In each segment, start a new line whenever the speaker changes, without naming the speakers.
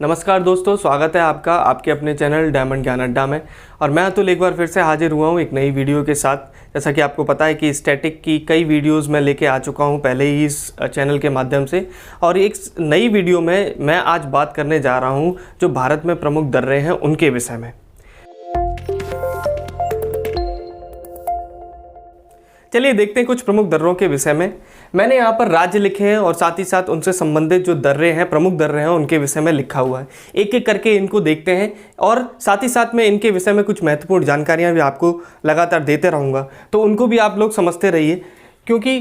नमस्कार दोस्तों, स्वागत है आपका आपके अपने चैनल डायमंड ज्ञान अड्डा में। और मैं अतुल एक बार फिर से हाजिर हुआ हूँ एक नई वीडियो के साथ। जैसा कि आपको पता है कि स्टैटिक की कई वीडियोस मैं लेके आ चुका हूँ पहले ही इस चैनल के माध्यम से, और एक नई वीडियो में मैं आज बात करने जा रहा हूँ जो भारत में प्रमुख दर्रे हैं उनके विषय में। चलिए देखते हैं कुछ प्रमुख दर्रों के विषय में। मैंने यहाँ पर राज्य लिखे हैं और साथ ही साथ उनसे संबंधित जो दर्रे हैं, प्रमुख दर्रे हैं, उनके विषय में लिखा हुआ है। एक एक करके इनको देखते हैं और साथ ही साथ में इनके विषय में कुछ महत्वपूर्ण जानकारियाँ भी आपको लगातार देते रहूँगा, तो उनको भी आप लोग समझते रहिए। क्योंकि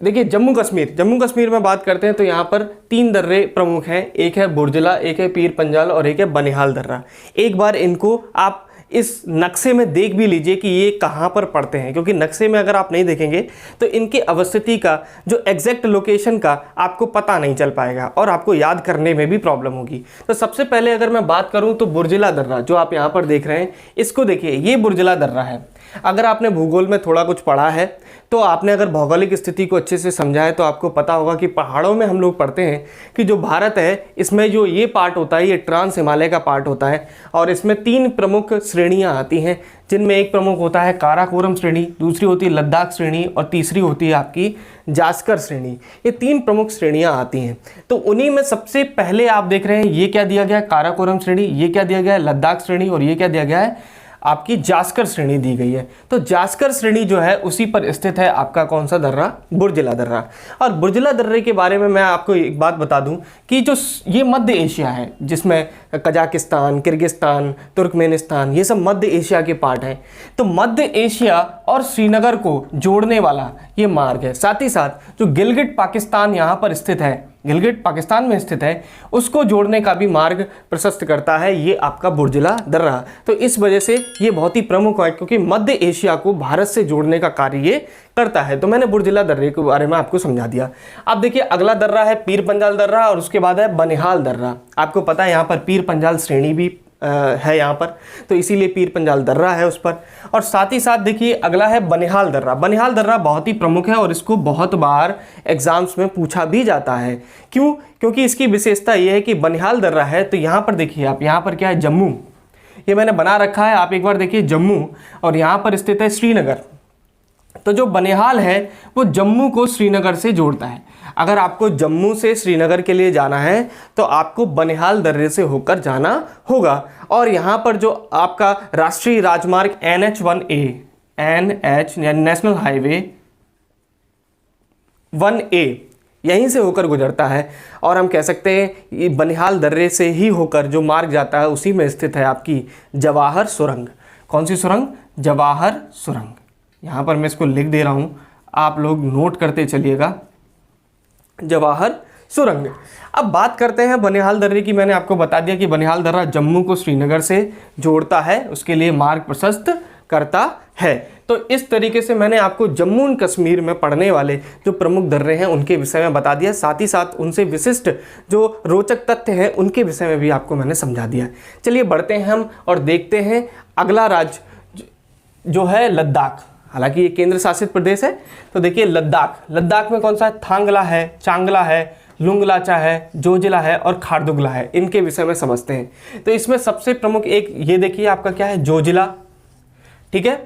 देखिए जम्मू कश्मीर में बात करते हैं तो यहाँ पर 3 दर्रे प्रमुख हैं। एक है बुर्जला, एक है पीर पंजाल और एक है बनिहाल दर्रा। एक बार इनको आप इस नक्शे में देख भी लीजिए कि ये कहाँ पर पड़ते हैं, क्योंकि नक्शे में अगर आप नहीं देखेंगे तो इनकी अवस्थिति का जो एग्जैक्ट लोकेशन का आपको पता नहीं चल पाएगा और आपको याद करने में भी प्रॉब्लम होगी। तो सबसे पहले अगर मैं बात करूं तो बुर्जला दर्रा जो आप यहाँ पर देख रहे हैं, इसको देखिए, ये बुर्जला दर्रा है। अगर आपने भूगोल में थोड़ा कुछ पढ़ा है तो आपने अगर भौगोलिक स्थिति को अच्छे से समझा है तो आपको पता होगा कि पहाड़ों में हम लोग पढ़ते हैं कि जो भारत है इसमें जो ये पार्ट होता है ये ट्रांस हिमालय का पार्ट होता है, और इसमें 3 प्रमुख श्रेणियां आती हैं, जिनमें एक प्रमुख होता है काराकोरम श्रेणी, दूसरी होती है लद्दाख श्रेणी और तीसरी होती है आपकी जास्कर श्रेणी। ये 3 प्रमुख श्रेणियां आती हैं। तो उन्हीं में सबसे पहले आप देख रहे हैं ये क्या दिया गया है, काराकोरम श्रेणी, ये क्या दिया गया है, लद्दाख श्रेणी, और ये क्या दिया गया है, आपकी जास्कर श्रेणी दी गई है। तो जास्कर श्रेणी जो है उसी पर स्थित है आपका कौन सा दर्रा, बुर्जला दर्रा। और बुर्जला दर्रे के बारे में मैं आपको एक बात बता दूं कि जो ये मध्य एशिया है, जिसमें कजाकिस्तान, किर्गिस्तान, तुर्कमेनिस्तान, ये सब मध्य एशिया के पार्ट हैं। तो मध्य एशिया और श्रीनगर को जोड़ने वाला ये मार्ग है। साथ ही साथ जो गिलगिट पाकिस्तान यहाँ पर स्थित है, गिलगिट पाकिस्तान में स्थित है, उसको जोड़ने का भी मार्ग प्रशस्त करता है ये आपका बुर्जला दर्रा। तो इस वजह से ये बहुत ही प्रमुख है, क्योंकि मध्य एशिया को भारत से जोड़ने का कार्य ये करता है। तो मैंने बुर्जला दर्रे के बारे में आपको समझा दिया। अब देखिए अगला दर्रा है पीर पंजाल दर्रा और उसके बाद है बनिहाल दर्रा। आपको पता है यहाँ पर पीर पंजाल श्रेणी भी है यहाँ पर, तो इसीलिए पीर पंजाल दर्रा है उस पर। और साथ ही साथ देखिए अगला है बनिहाल दर्रा। बनिहाल दर्रा बहुत ही प्रमुख है और इसको बहुत बार एग्जाम्स में पूछा भी जाता है। क्यों? क्योंकि इसकी विशेषता ये है कि बनिहाल दर्रा है तो यहाँ पर देखिए आप, यहाँ पर क्या है, जम्मू, ये मैंने बना रखा है, आप एक बार देखिए जम्मू, और यहाँ पर स्थित है श्रीनगर। तो जो बनिहाल है वो जम्मू को श्रीनगर से जोड़ता है। अगर आपको जम्मू से श्रीनगर के लिए जाना है तो आपको बनिहाल दर्रे से होकर जाना होगा। और यहाँ पर जो आपका राष्ट्रीय राजमार्ग NH1A, नेशनल हाईवे 1A, यहीं से होकर गुजरता है। और हम कह सकते हैं ये बनिहाल दर्रे से ही होकर जो मार्ग जाता है उसी में स्थित है आपकी जवाहर सुरंग। कौन सी सुरंग? जवाहर सुरंग। यहाँ पर मैं इसको लिख दे रहा हूँ, आप लोग नोट करते चलिएगा, जवाहर सुरंग। अब बात करते हैं बनिहाल दर्रे की। मैंने आपको बता दिया कि बनिहाल दर्रा जम्मू को श्रीनगर से जोड़ता है, उसके लिए मार्ग प्रशस्त करता है। तो इस तरीके से मैंने आपको जम्मू एंड कश्मीर में पढ़ने वाले जो प्रमुख दर्रे हैं उनके विषय में बता दिया। साथ ही साथ उनसे विशिष्ट जो रोचक तथ्य हैं उनके विषय में भी आपको मैंने समझा दिया। चलिए बढ़ते हैं हम और देखते हैं अगला राज्य जो है लद्दाख। हालांकि ये केंद्र शासित प्रदेश है। तो देखिए लद्दाख में कौन सा है, थांगला है, चांगला है, लुंगलाचा है, जोजिला है और खारदुगला है। इनके विषय में समझते हैं। तो इसमें सबसे प्रमुख एक ये देखिए आपका क्या है, जोजिला, ठीक है,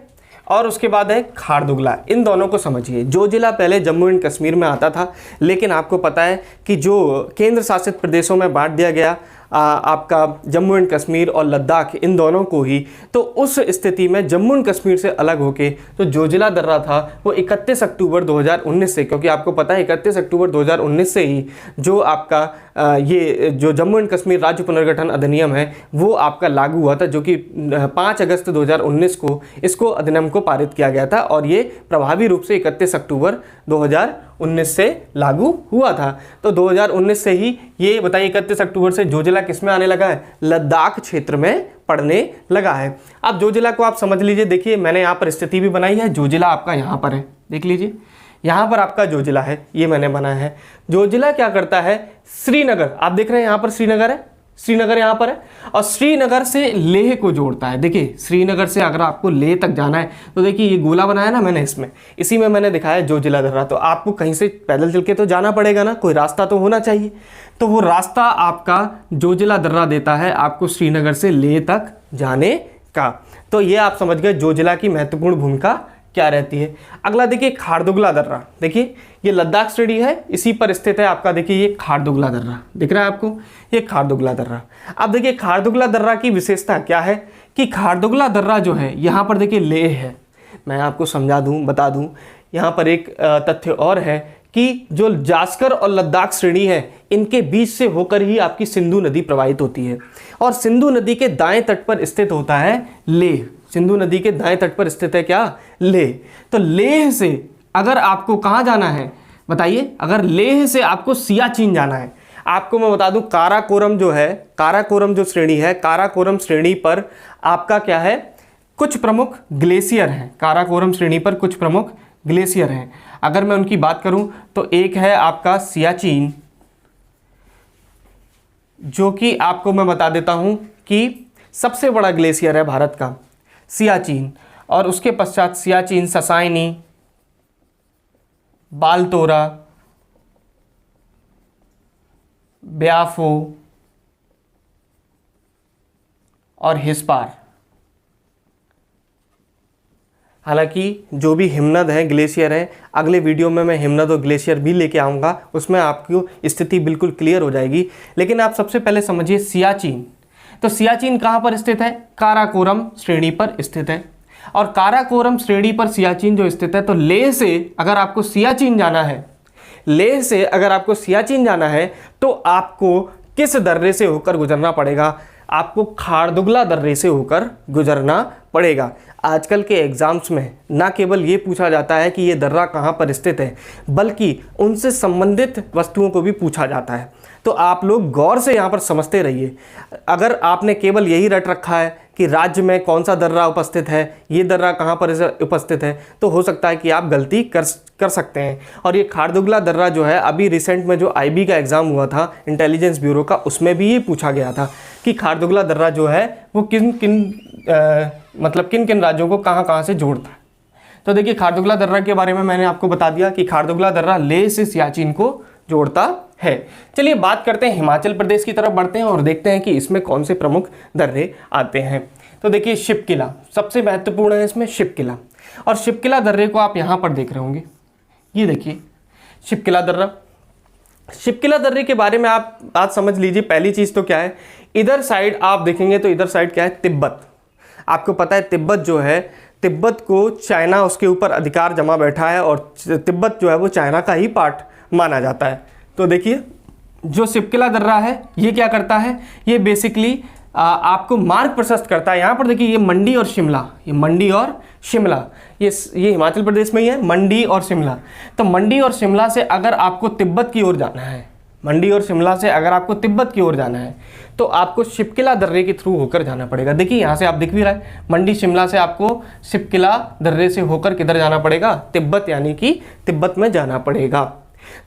और उसके बाद है खारदुगला। इन दोनों को समझिए। जोजिला पहले जम्मू एंड कश्मीर में आता था, लेकिन आपको पता है कि जो केंद्र शासित प्रदेशों में बांट दिया गया आपका जम्मू एंड कश्मीर और लद्दाख, इन दोनों को ही, तो उस स्थिति में जम्मू एंड कश्मीर से अलग होके जो जोजिला दर्रा था वो 31 अक्टूबर 2019 से, क्योंकि आपको पता है 31 अक्टूबर 2019 से ही जो आपका ये जो जम्मू एंड कश्मीर राज्य पुनर्गठन अधिनियम है वो आपका लागू हुआ था, जो कि 5 अगस्त 2019 को इसको अधिनियम को पारित किया गया था और ये प्रभावी रूप से 31 अक्टूबर 2019 से लागू हुआ था। तो 2019 से ही ये बताइए 31 अक्टूबर से जोजिला किस में आने लगा है, लद्दाख क्षेत्र में पड़ने लगा है। अब जोजिला को आप समझ लीजिए। देखिए मैंने यहाँ पर स्थिति भी बनाई है, जोजिला आपका यहाँ पर है, देख लीजिए यहाँ पर आपका जोजिला है, ये मैंने बनाया है। जोजिला क्या करता है, श्रीनगर, आप देख रहे हैं यहाँ पर श्रीनगर है, श्रीनगर यहाँ पर है, और श्रीनगर से लेह को जोड़ता है। देखिए श्रीनगर से अगर आपको लेह तक जाना है तो देखिए ये गोला बनाया ना मैंने, इसमें इसी में मैंने दिखाया जोजिला दर्रा। तो आपको कहीं से पैदल चल के तो जाना पड़ेगा ना, कोई रास्ता तो होना चाहिए। तो वो रास्ता आपका जोजिला दर्रा देता है आपको श्रीनगर से लेह तक जाने का। तो ये आप समझ गए जोजिला की महत्वपूर्ण भूमिका क्या रहती है। अगला देखिए खारदुगला दर्रा। देखिए ये लद्दाख श्रेणी है, इसी पर स्थित है आपका। देखिए ये खारदुगला दर्रा दिख रहा है आपको, ये खारदुगला दर्रा। अब देखिए खारदुगला दर्रा की विशेषता क्या है कि खारदुगला दर्रा जो है यहाँ पर देखिए लेह है। मैं आपको समझा दूँ, बता दूँ, यहाँ पर एक तथ्य और है कि जो जास्कर और लद्दाख श्रेणी है इनके बीच से होकर ही आपकी सिंधु नदी प्रवाहित होती है, और सिंधु नदी के दाएं तट पर स्थित होता है लेह। सिंधु नदी के दाएं तट पर स्थित है क्या, लेह। तो लेह से अगर आपको कहाँ जाना है बताइए, अगर लेह से आपको सियाचिन जाना है, आपको मैं बता दूं काराकोरम जो है, काराकोरम जो श्रेणी है, काराकोरम श्रेणी पर आपका क्या है, कुछ प्रमुख ग्लेशियर हैं। काराकोरम श्रेणी पर कुछ प्रमुख ग्लेशियर हैं। अगर मैं उनकी बात करूं तो एक है आपका सियाचिन, जो कि आपको मैं बता देता हूं कि सबसे बड़ा ग्लेशियर है भारत का सियाचिन, और उसके पश्चात सियाचिन, ससाइनी, बालतोरा, ब्याफो और हिस्पार। हालांकि जो भी हिमनद है, ग्लेशियर है, अगले वीडियो में मैं हिमनद और ग्लेशियर भी लेके आऊँगा, उसमें आपकी स्थिति बिल्कुल क्लियर हो जाएगी। लेकिन आप सबसे पहले समझिए सियाचिन। तो सियाचिन कहाँ पर स्थित है, काराकोरम श्रेणी पर स्थित है, और काराकोरम श्रेणी पर सियाचिन जो स्थित है, तो लेह से अगर आपको सियाचिन जाना है, लेह से अगर आपको सियाचिन जाना है तो आपको किस दर्रे से होकर गुजरना पड़ेगा, आपको खारदुगला दर्रे से होकर गुजरना पड़ेगा। आजकल के एग्जाम्स में ना केवल ये पूछा जाता है कि ये दर्रा कहाँ पर स्थित है, बल्कि उनसे संबंधित वस्तुओं को भी पूछा जाता है। तो आप लोग गौर से यहाँ पर समझते रहिए। अगर आपने केवल यही रट रखा है कि राज्य में कौन सा दर्रा उपस्थित है, ये दर्रा कहाँ पर उपस्थित है, तो हो सकता है कि आप गलती कर सकते हैं। और ये खारदुगला दर्रा जो है, अभी रिसेंट में जो IB का एग्ज़ाम हुआ था इंटेलिजेंस ब्यूरो का, उसमें भी ये पूछा गया था कि खारदुगला दर्रा जो है वो किन किन राज्यों को कहाँ से जोड़ता है। तो देखिए खारदुगला दर्रा के बारे में मैंने आपको बता दिया कि खारदुगला दर्रा लेह से सियाचिन को जोड़ता है। चलिए बात करते हैं हिमाचल प्रदेश की तरफ बढ़ते हैं और देखते हैं कि इसमें कौन से प्रमुख दर्रे आते हैं। तो देखिए शिवकिला सबसे महत्वपूर्ण है इसमें, शिवकिला। और शिवकिला दर्रे को आप यहाँ पर देख रहे होंगे, ये देखिए शिवकिला दर्रा। शिवकिला दर्रे के बारे में आप बात समझ लीजिए। पहली चीज़ तो क्या है, इधर साइड आप देखेंगे तो इधर साइड क्या है, तिब्बत। आपको पता है तिब्बत जो है, तिब्बत को चाइना उसके ऊपर अधिकार जमा बैठा है, और तिब्बत जो है वो चाइना का ही पार्ट माना जाता है। तो देखिए जो शिवकिला दर्रा है ये क्या करता है, ये बेसिकली आपको मार्ग प्रशस्त करता है। यहाँ पर देखिए ये मंडी और शिमला, ये मंडी और शिमला, ये हिमाचल प्रदेश में ही है, मंडी और शिमला। तो मंडी और शिमला से अगर आपको तिब्बत की ओर जाना है, मंडी और शिमला से अगर आपको तिब्बत की ओर जाना है तो आपको शिवकिला दर्रे के थ्रू होकर जाना पड़ेगा। देखिए यहाँ से आप दिख भी रहा है, मंडी शिमला से आपको शिवकिला दर्रे से होकर किधर जाना पड़ेगा, तिब्बत, यानी कि तिब्बत में जाना पड़ेगा।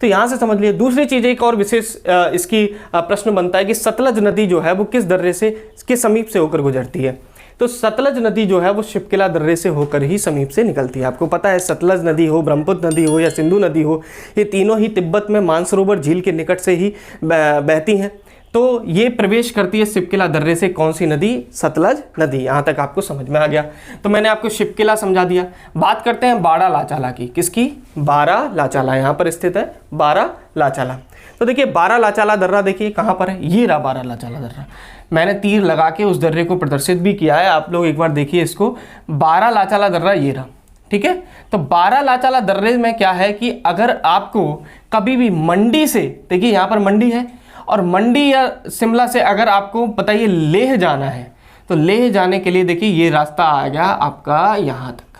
तो यहाँ से समझ लिए। दूसरी चीज़ एक और विशेष इसकी प्रश्न बनता है कि सतलज नदी जो है वो किस दर्रे से, के समीप से होकर गुजरती है। तो सतलज नदी जो है वो शिवकिला दर्रे से होकर ही समीप से निकलती है। आपको पता है सतलज नदी हो, ब्रह्मपुत्र नदी हो या सिंधु नदी हो, ये तीनों ही तिब्बत में मानसरोवर झील के निकट से ही बहती हैं। तो ये प्रवेश करती है शिवकिला दर्रे से, कौन सी नदी, सतलज नदी। यहाँ तक आपको समझ में आ गया। तो मैंने आपको शिवकिला समझा दिया। बात करते हैं बाड़ा लाचाला की। किसकी, बाड़ा लाचाला, यहाँ पर स्थित है बाड़ा लाचाला। तो देखिए बाड़ा लाचाला दर्रा देखिए कहाँ पर है, ये रहा बाड़ा लाचाला दर्रा। मैंने तीर लगा के उस दर्रे को प्रदर्शित भी किया है, आप लोग एक बार देखिए इसको। बाड़ा लाचाला दर्रा ये रहा, ठीक है। तो बाड़ा लाचाला दर्रे में क्या है कि अगर आपको कभी भी मंडी से, देखिए यहाँ पर मंडी है, और मंडी या शिमला से अगर आपको बताइए लेह जाना है, तो लेह जाने के लिए देखिए ये रास्ता आ गया आपका यहाँ तक।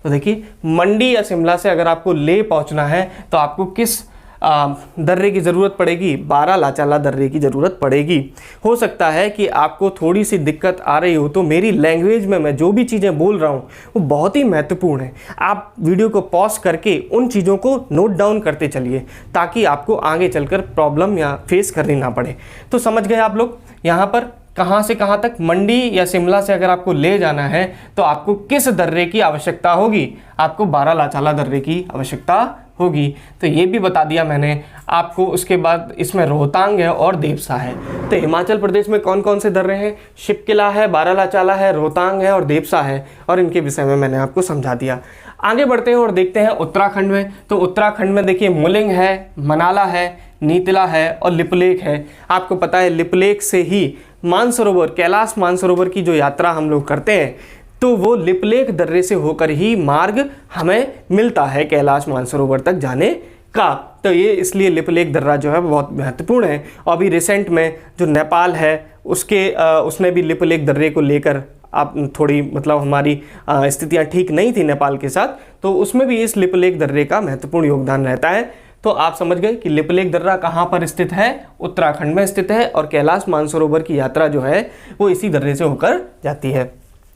तो देखिए मंडी या शिमला से अगर आपको लेह पहुँचना है तो आपको किस दर्रे की ज़रूरत पड़ेगी, 12 लाचाला दर्रे की ज़रूरत पड़ेगी। हो सकता है कि आपको थोड़ी सी दिक्कत आ रही हो, तो मेरी लैंग्वेज में मैं जो भी चीज़ें बोल रहा हूँ वो बहुत ही महत्वपूर्ण है। आप वीडियो को पॉज करके उन चीज़ों को नोट डाउन करते चलिए, ताकि आपको आगे चलकर प्रॉब्लम या फेस करनी ना पड़े। तो समझ गए आप लोग, यहाँ पर कहाँ से कहाँ तक मंडी या शिमला से अगर आपको ले जाना है तो आपको किस दर्रे की आवश्यकता होगी, आपको 12 लाचाला दर्रे की आवश्यकता होगी। तो ये भी बता दिया मैंने आपको। उसके बाद इसमें रोहतांग है और देवसा है। तो हिमाचल प्रदेश में कौन कौन से दर्रे हैं, शिपकिला है, 12 लाचाला है, रोहतांग है और देवसा है, और इनके विषय में मैंने आपको समझा दिया। आगे बढ़ते हैं और देखते हैं उत्तराखंड में। तो उत्तराखंड में देखिए मुलिंग है, मनाला है, नीतला है और लिपुलेख है। आपको पता है लिपुलेख से ही मानसरोवर, कैलाश मानसरोवर की जो यात्रा हम लोग करते हैं, तो वो लिपुलेख दर्रे से होकर ही मार्ग हमें मिलता है कैलाश मानसरोवर तक जाने का। तो ये इसलिए लिपुलेख दर्रा जो है बहुत महत्वपूर्ण है। और अभी रिसेंट में जो नेपाल है उसने भी लिपुलेख दर्रे को लेकर आप थोड़ी मतलब हमारी स्थितियाँ ठीक नहीं थी नेपाल के साथ, तो उसमें भी इस लिपुलेख दर्रे का महत्वपूर्ण योगदान रहता है। तो आप समझ गए कि लिपुलेख दर्रा कहाँ पर स्थित है, उत्तराखंड में स्थित है, और कैलाश मानसरोवर की यात्रा जो है वो इसी दर्रे से होकर जाती है।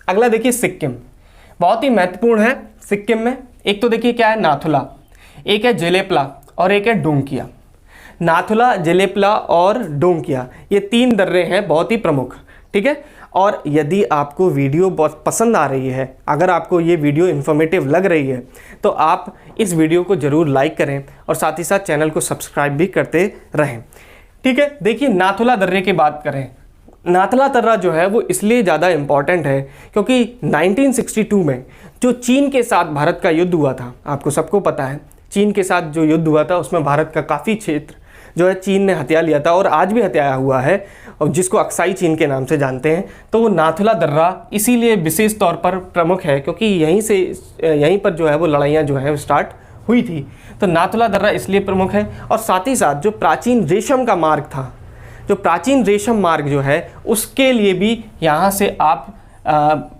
अगला देखिए सिक्किम, बहुत ही महत्वपूर्ण है। सिक्किम में एक तो देखिए क्या है, नाथुला, एक है जेलेपला और एक है डोंकिया। नाथुला, जेलेपला और डोंकिया, ये 3 दर्रे हैं बहुत ही प्रमुख, ठीक है। और यदि आपको वीडियो बहुत पसंद आ रही है, अगर आपको ये वीडियो इन्फॉर्मेटिव लग रही है, तो आप इस वीडियो को ज़रूर लाइक करें और साथ ही साथ चैनल को सब्सक्राइब भी करते रहें, ठीक है। देखिए नाथुला दर्रे की बात करें, नाथुला दर्रा जो है वो इसलिए ज़्यादा इम्पॉर्टेंट है क्योंकि 1962 में जो चीन के साथ भारत का युद्ध हुआ था, आपको सबको पता है चीन के साथ जो युद्ध हुआ था उसमें भारत का काफ़ी क्षेत्र जो है चीन ने हत्या लिया था, और आज भी हत्याया हुआ है, और जिसको अक्साई चीन के नाम से जानते हैं। तो वो नाथुला दर्रा इसीलिए विशेष तौर पर प्रमुख है क्योंकि यहीं पर जो है वो लड़ाइयाँ जो है स्टार्ट हुई थी। तो नाथुला दर्रा इसलिए प्रमुख है। और साथ ही साथ जो प्राचीन रेशम का मार्ग था, जो प्राचीन रेशम मार्ग जो है उसके लिए भी यहाँ से आप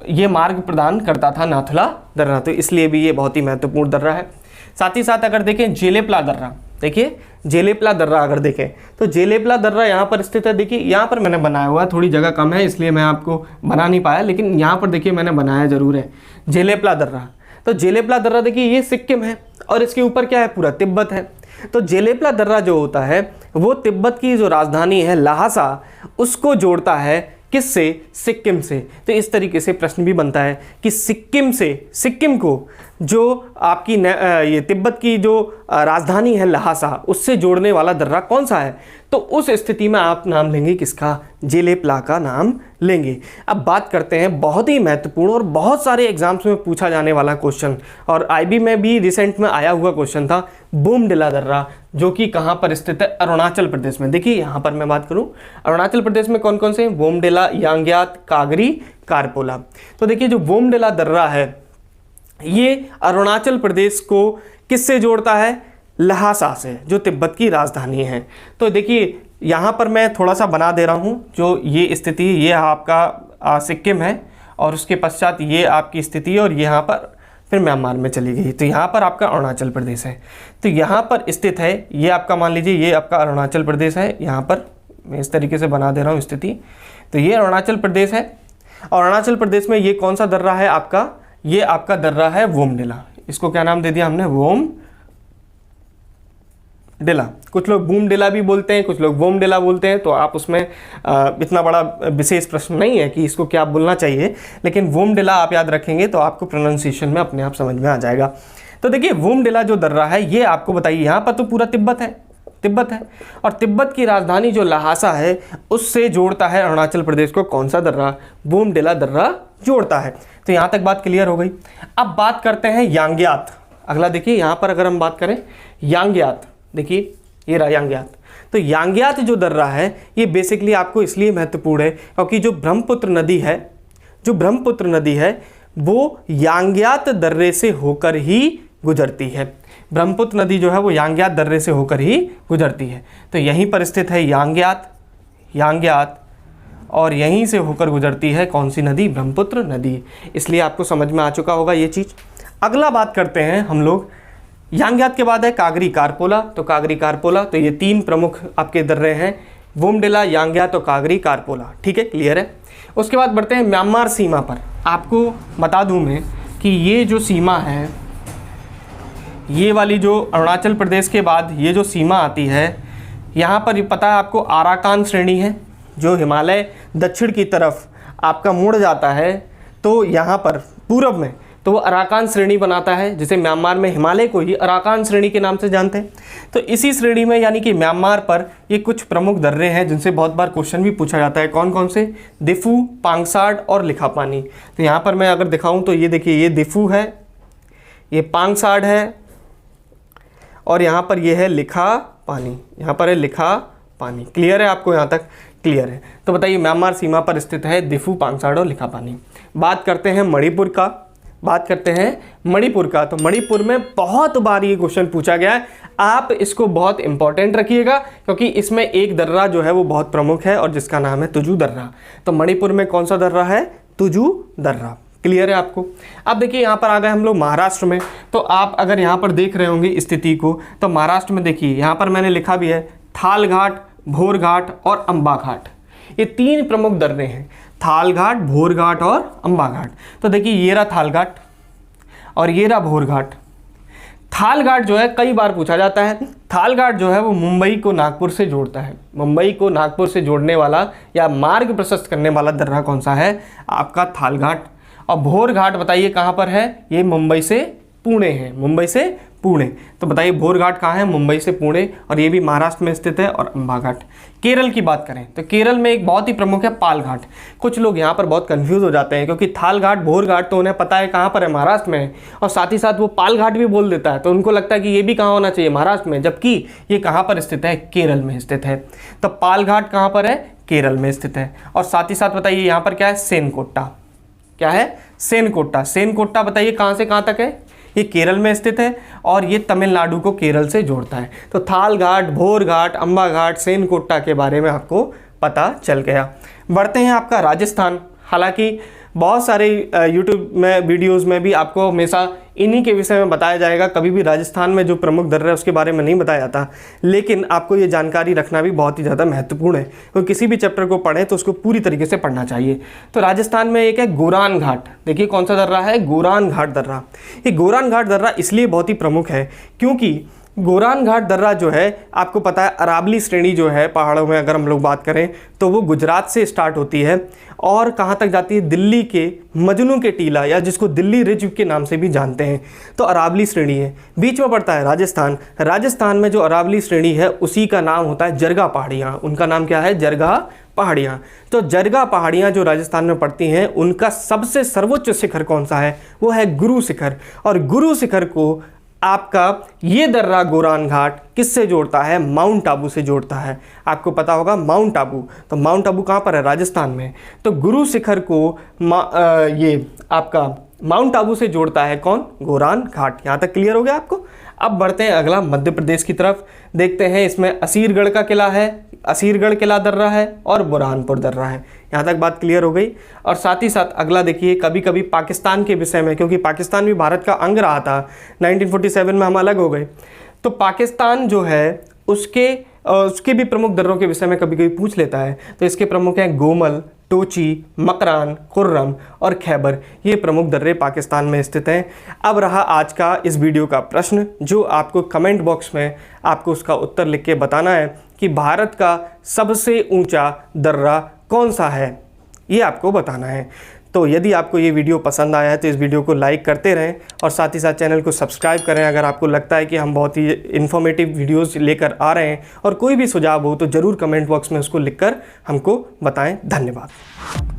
ये मार्ग प्रदान करता था नाथुला दर्रा, तो इसलिए भी ये बहुत ही महत्वपूर्ण दर्रा है। साथ ही साथ अगर देखें जेलेपला दर्रा, देखिए जेलेपला दर्रा अगर देखें तो जेलेपला दर्रा यहाँ पर स्थित है। देखिए यहाँ पर मैंने बनाया हुआ है, थोड़ी जगह कम है इसलिए मैं आपको बना नहीं पाया, लेकिन यहाँ पर देखिए मैंने बनाया ज़रूर है जेलेपला दर्रा। तो जेलेपला दर्रा देखिए ये सिक्किम है और इसके ऊपर क्या है, पूरा तिब्बत है। तो जेलेपला दर्रा जो होता है वो तिब्बत की जो राजधानी है लहासा, उसको जोड़ता है किससे, सिक्किम से। तो इस तरीके से प्रश्न भी बनता है कि सिक्किम को जो आपकी ये तिब्बत की जो राजधानी है लहासा, उससे जोड़ने वाला दर्रा कौन सा है, तो उस स्थिति में आप नाम लेंगे किसका, जेलेपला का नाम लेंगे। अब बात करते हैं बहुत ही महत्वपूर्ण और बहुत सारे एग्जाम्स में पूछा जाने वाला क्वेश्चन, और आईबी में भी रिसेंट में आया हुआ क्वेश्चन था, बोमडिला दर्रा, जो कि कहाँ पर स्थित है, अरुणाचल प्रदेश में। देखिए यहाँ पर मैं बात करूँ अरुणाचल प्रदेश में कौन कौन से, बोमडिला, यांग्यात, कागरी, कारपोला। तो देखिए जो बोमडिला दर्रा है ये अरुणाचल प्रदेश को किससे जोड़ता है, लहासा से, जो तिब्बत की राजधानी है। तो देखिए यहाँ पर मैं थोड़ा सा बना दे रहा हूँ, जो ये स्थिति, ये आपका सिक्किम है और उसके पश्चात ये आपकी स्थिति, और यहाँ पर फिर म्यांमार में चली गई। तो यहाँ पर आपका अरुणाचल प्रदेश है। तो यहाँ पर स्थित है ये आपका, मान लीजिए ये आपका अरुणाचल प्रदेश है। यहाँ पर मैं इस तरीके से बना दे रहा हूँ स्थिति। तो ये अरुणाचल प्रदेश है, और अरुणाचल प्रदेश में ये कौन सा दर्रा है आपका, ये आपका दर्रा है बोमडिला। इसको क्या नाम दे दिया हमने, बोमडिला। कुछ लोग बूमडिला भी बोलते हैं, कुछ लोग बोमडिला बोलते हैं, तो आप उसमें इतना बड़ा विशेष प्रश्न नहीं है कि इसको क्या बोलना चाहिए, लेकिन बोमडिला आप याद रखेंगे तो आपको प्रोनाउंसिएशन में अपने आप समझ में आ जाएगा। तो देखिए बोमडिला जो दर्रा है ये आपको बताइए, यहाँ पर तो पूरा तिब्बत है, और तिब्बत की राजधानी जो लहासा है उससे जोड़ता है अरुणाचल प्रदेश को कौन सा दर्रा, बोमडिला दर्रा जोड़ता है। तो यहाँ तक बात क्लियर हो गई। अब बात करते हैं यांग्यात। अगला देखिए यहाँ पर अगर हम बात करें यांग्यात, देखिए ये रहा यांग्यात। तो यांग्यात जो दर्रा है ये बेसिकली आपको इसलिए महत्वपूर्ण है क्योंकि जो ब्रह्मपुत्र नदी है वो यांग्यात दर्रे से होकर ही गुजरती है। ब्रह्मपुत्र नदी जो है वो यांग्यात दर्रे से होकर ही गुजरती है। तो यहीं पर स्थित है यांग्यात, और यहीं से होकर गुजरती है कौन सी नदी, ब्रह्मपुत्र नदी। इसलिए आपको समझ में आ चुका होगा ये चीज़। अगला बात करते हैं हम लोग यांग्यात के बाद है कागरी कारपोला, तो कागरी कारपोला, तो ये 3 प्रमुख आपके दर्रे हैं, वुमडिला, यांग्यात और कागरी कारपोला। ठीक है, क्लियर है। उसके बाद बढ़ते हैं म्यांमार सीमा पर। आपको बता दूं मैं कि ये जो सीमा है, ये वाली जो अरुणाचल प्रदेश के बाद ये जो सीमा आती है, यहाँ पर पता है आपको अराकान श्रेणी है, जो हिमालय दक्षिण की तरफ आपका मुड़ जाता है, तो यहाँ पर पूरब में तो वो अराकान श्रेणी बनाता है, जिसे म्यांमार में हिमालय को ही अराकान श्रेणी के नाम से जानते हैं। तो इसी श्रेणी में यानी कि म्यांमार पर ये कुछ प्रमुख दर्रे हैं जिनसे बहुत बार क्वेश्चन भी पूछा जाता है। कौन कौन से? दिफू, पांगसाड और लिखापानी। तो यहाँ पर मैं अगर दिखाऊं तो ये देखिए, ये दिफू है, ये पांगसाड है और यहाँ पर ये है लिखापानी, यहाँ पर है लिखापानी। क्लियर है आपको यहाँ तक? क्लियर है। तो बताइए म्यांमार सीमा पर स्थित है दिफू, पांगसाड और लिखापानी। बात करते हैं मणिपुर का, तो मणिपुर में बहुत बार ये क्वेश्चन पूछा गया है, आप इसको बहुत इंपॉर्टेंट रखिएगा क्योंकि इसमें एक दर्रा जो है वो बहुत प्रमुख है और जिसका नाम है तुजू दर्रा। तो मणिपुर में कौन सा दर्रा है? तुजू दर्रा। क्लियर है आपको? अब देखिए यहाँ पर आ गए हम लोग महाराष्ट्र में। तो आप अगर यहाँ पर देख रहे होंगे स्थिति को, तो महाराष्ट्र में देखिए यहाँ पर मैंने लिखा भी है थाल घाट, भोर घाट और अंबा घाट, ये 3 प्रमुख दर्रे हैं, थाल घाट, भोर घाट और अंबा घाट। तो देखिए ये रहा थाल घाट और ये रहा भोर घाट। थाल घाट जो है कई बार पूछा जाता है। थाल घाट जो है वो मुंबई को नागपुर से जोड़ता है, मुंबई को नागपुर से जोड़ने वाला या मार्ग प्रशस्त करने वाला दर्रा कौन सा है? आपका थाल घाट। और भोर घाट बताइए कहाँ पर है? ये मुंबई से पुणे है, मुंबई से पुणे। तो बताइए भोर घाट कहाँ है? मुंबई से पुणे, और ये भी महाराष्ट्र में स्थित है। और अंबा घाट। केरल की बात करें तो केरल में एक बहुत ही प्रमुख है पाल घाट। कुछ लोग यहाँ पर बहुत कंफ्यूज हो जाते हैं क्योंकि थाल घाट, भोर घाट तो उन्हें पता है कहाँ पर है, महाराष्ट्र में है, और साथ ही साथ वो पाल घाट भी बोल देता है, तो उनको लगता है कि ये भी कहाँ होना चाहिए? महाराष्ट्र में, जबकि ये कहाँ पर स्थित है? केरल में स्थित है। तो पाल घाट कहाँ पर है? केरल में स्थित है। और साथ ही साथ बताइए यहाँ पर क्या है? सेनकोट्टा। क्या है? सेनकोट्टा। सेनकोट्टा बताइए कहाँ से कहाँ तक है? ये केरल में स्थित है और ये तमिलनाडु को केरल से जोड़ता है। तो थाल घाट, भोर घाट, अंबा घाट, सेनकोट्टा के बारे में आपको पता चल गया। बढ़ते हैं आपका राजस्थान। हालांकि बहुत सारे यूट्यूब में वीडियोस में भी आपको हमेशा इन्हीं के विषय में बताया जाएगा, कभी भी राजस्थान में जो प्रमुख दर्रे है उसके बारे में नहीं बताया जाता, लेकिन आपको ये जानकारी रखना भी बहुत ही ज़्यादा महत्वपूर्ण है क्योंकि किसी भी चैप्टर को पढ़ें तो उसको पूरी तरीके से पढ़ना चाहिए। तो राजस्थान में एक है गोरान घाट। देखिए कौन सा दर्रा है? गोरान घाट दर्रा। ये गोरान घाट दर्रा इसलिए बहुत ही प्रमुख है क्योंकि गोरान घाट दर्रा जो है आपको पता है अरावली श्रेणी जो है पहाड़ों में, अगर हम लोग बात करें तो वो गुजरात से स्टार्ट होती है और कहाँ तक जाती है? दिल्ली के मजनू के टीला, या जिसको दिल्ली रिज के नाम से भी जानते हैं, तो अरावली श्रेणी है। बीच में पड़ता है राजस्थान। राजस्थान में जो अरावली श्रेणी है उसी का नाम होता है जरगा पहाड़ियाँ। उनका नाम क्या है? जरगा पहाड़ियाँ। तो जरगा पहाड़ियाँ जो राजस्थान में पड़ती हैं उनका सबसे सर्वोच्च शिखर कौन सा है? वो है गुरु शिखर। और गुरु शिखर को आपका ये दर्रा गोरान घाट किससे जोड़ता है? माउंट आबू से जोड़ता है। आपको पता होगा माउंट आबू। तो माउंट आबू कहाँ पर है? राजस्थान में। तो गुरु शिखर को ये आपका माउंट आबू से जोड़ता है कौन? गोरान घाट। यहाँ तक क्लियर हो गया आपको? अब बढ़ते हैं अगला मध्य प्रदेश की तरफ। देखते हैं इसमें असीरगढ़ का किला है, असीरगढ़ किला दर्रा है और बुरहानपुर दर्रा है। यहाँ तक बात क्लियर हो गई। और साथ ही साथ अगला देखिए, कभी कभी पाकिस्तान के विषय में, क्योंकि पाकिस्तान भी भारत का अंग रहा था, 1947 में हम अलग हो गए, तो पाकिस्तान जो है उसके भी प्रमुख दर्रों के विषय में कभी कभी पूछ लेता है। तो इसके प्रमुख हैं गोमल, टोची, मकरान, खुर्रम और खैबर। ये प्रमुख दर्रे पाकिस्तान में स्थित हैं। अब रहा आज का इस वीडियो का प्रश्न, जो आपको कमेंट बॉक्स में आपको उसका उत्तर लिख के बताना है कि भारत का सबसे ऊंचा दर्रा कौन सा है, ये आपको बताना है। तो यदि आपको ये वीडियो पसंद आया है तो इस वीडियो को लाइक करते रहें और साथ ही साथ चैनल को सब्सक्राइब करें। अगर आपको लगता है कि हम बहुत ही इन्फॉर्मेटिव वीडियोस लेकर आ रहे हैं और कोई भी सुझाव हो तो ज़रूर कमेंट बॉक्स में उसको लिखकर हमको बताएं। धन्यवाद।